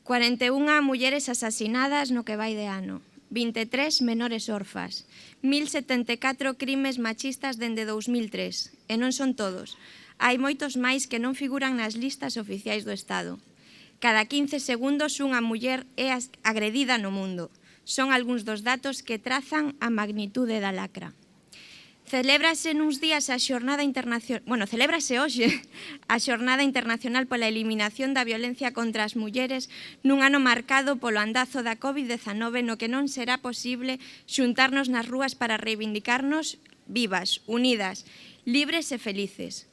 41 mulleres asasinadas no que vai de ano, 23 menores orfas, 1074 crimes machistas dende 2003, e non son todos. Hai moitos máis que non figuran nas listas oficiais do Estado. Cada 15 segundos unha muller é agredida no mundo. Son algúns dos datos que trazan a magnitude da lacra. Celébrase nuns días a xornada internacional, celébrase hoxe a xornada internacional pola eliminación da violencia contra as mulleres nun ano marcado polo andazo da COVID-19 no que non será posible xuntarnos nas rúas para reivindicarnos vivas, unidas, libres e felices.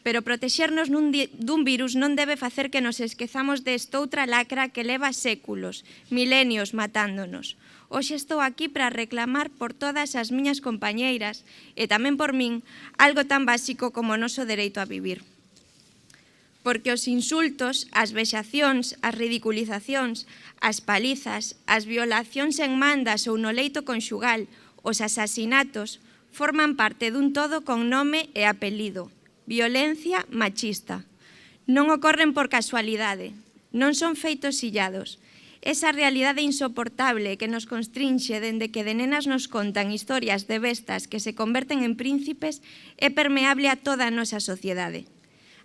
Pero protexernos dun virus non debe facer que nos esquezamos destoutra lacra que leva séculos, milenios matándonos. Hoxe estou aquí para reclamar por todas as miñas compañeiras e tamén por min algo tan básico como o noso dereito a vivir. Porque os insultos, as vexacións, as ridiculizacións, as palizas, as violacións en mandas ou no leito conxugal, os asasinatos, forman parte dun todo con nome e apelido. Violencia machista. Non ocorren por casualidade, non son feitos illados. Esa realidade insoportable que nos constrinxe dende que de nenas nos contan historias de bestas que se converten en príncipes é permeable a toda a nosa sociedade.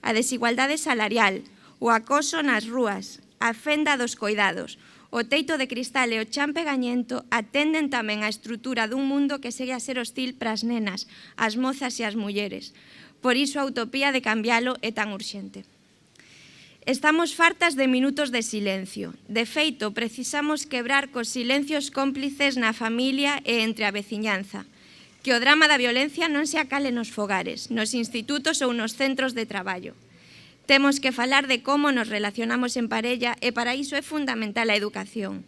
A desigualdade salarial, o acoso nas rúas, a fenda dos coidados, o teito de cristal e o chan pegañento atenden tamén a estrutura dun mundo que segue a ser hostil para as nenas, as mozas e as mulleres. Por iso a utopía de cambialo é tan urxente. Estamos fartas de minutos de silencio. De feito, precisamos quebrar cos silencios cómplices na familia e entre a veciñanza. Que o drama da violencia non se acale nos fogares, nos institutos ou nos centros de traballo. Temos que falar de como nos relacionamos en parella e para iso é fundamental a educación.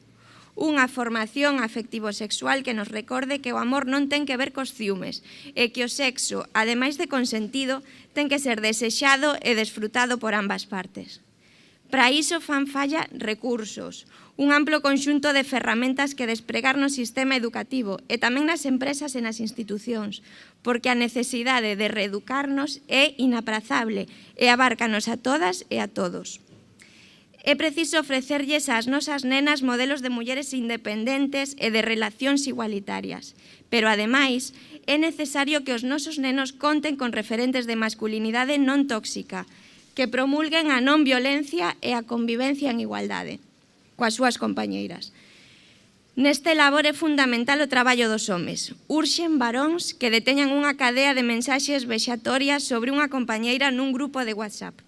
Unha formación afectivo-sexual que nos recorde que o amor non ten que ver cos ciúmes e que o sexo, ademais de consentido, ten que ser desexado e desfrutado por ambas partes. Para iso fan falla recursos, un amplo conxunto de ferramentas que despregar no sistema educativo e tamén nas empresas e nas institucións, porque a necesidade de reeducarnos é inaprazable e abárcanos a todas e a todos. É preciso ofrecerlles ás nosas nenas modelos de mulleres independentes e de relacións igualitarias, pero ademais é necesario que os nosos nenos conten con referentes de masculinidade non tóxica, que promulguen a non violencia e a convivencia en igualdade coas súas compañeiras. Neste labor é fundamental o traballo dos homes. Urxen varóns que deteñan unha cadea de mensaxes vexatorias sobre unha compañeira nun grupo de WhatsApp,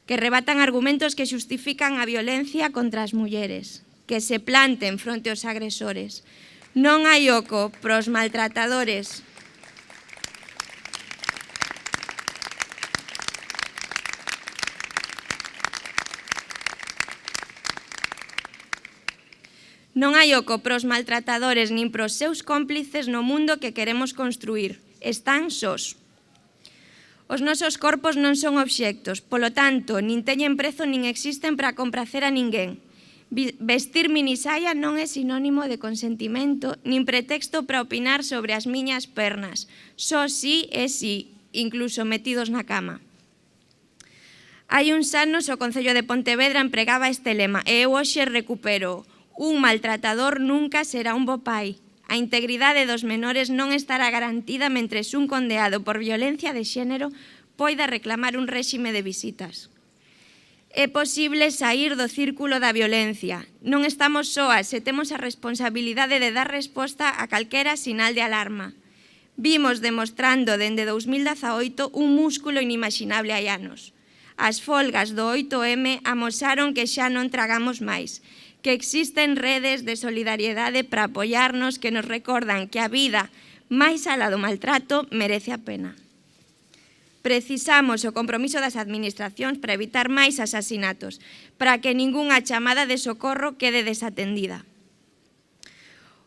que rebatan argumentos que xustifican a violencia contra as mulleres, que se planten fronte aos agresores. Non hai oco pros maltratadores. Non hai oco pros maltratadores nin pros seus cómplices no mundo que queremos construir. Están sós. Os nosos corpos non son obxectos, polo tanto, nin teñen prezo nin existen para compracer a ninguén. Vestir minisaia non é sinónimo de consentimento nin pretexto para opinar sobre as miñas pernas. Só sí é sí, incluso metidos na cama. Hai uns anos o Concello de Pontevedra empregaba este lema e eu hoxe recupero: un maltratador nunca será un bo pai. A integridade dos menores non estará garantida mentres un condeado por violencia de xénero poida reclamar un réxime de visitas. É posible saír do círculo da violencia. Non estamos soas e temos a responsabilidade de dar resposta a calquera sinal de alarma. Vimos demostrando dende 2018 un músculo inimaginable hai anos. As folgas do 8M amosaron que xa non tragamos máis, que existen redes de solidariedade para apoiarnos que nos recordan que a vida, máis alá do maltrato, merece a pena. Precisamos o compromiso das administracións para evitar máis asasinatos, para que ningunha chamada de socorro quede desatendida.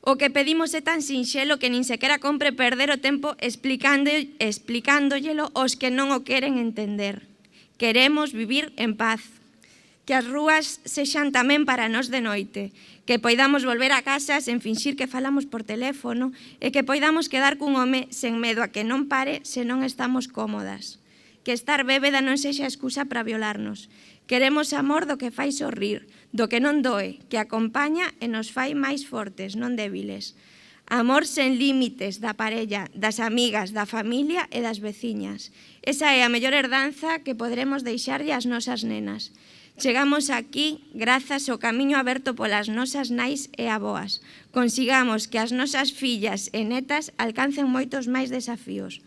O que pedimos é tan sinxelo que nin sequera compre perder o tempo explicándollo aos que non o queren entender. Queremos vivir en paz. Que as rúas sexan tamén para nós de noite, que poidamos volver a casa sen finxir que falamos por teléfono e que poidamos quedar cun home sen medo a que non pare se non estamos cómodas. Que estar bébeda non sexa excusa para violarnos, Queremos amor do que fai sorrir, do que non doe, que acompaña e nos fai máis fortes, non débiles. Amor sen límites da parella, das amigas, da familia e das veciñas. Esa é a mellor herdanza que poderemos deixarlle ás nosas nenas. Chegamos aquí grazas ao camiño aberto polas nosas nais e avoas. Consigamos que as nosas fillas e netas alcancen moitos máis desafíos.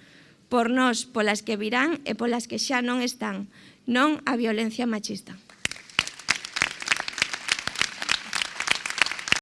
Por nós, polas que virán e polas que xa non están. Non a violencia machista.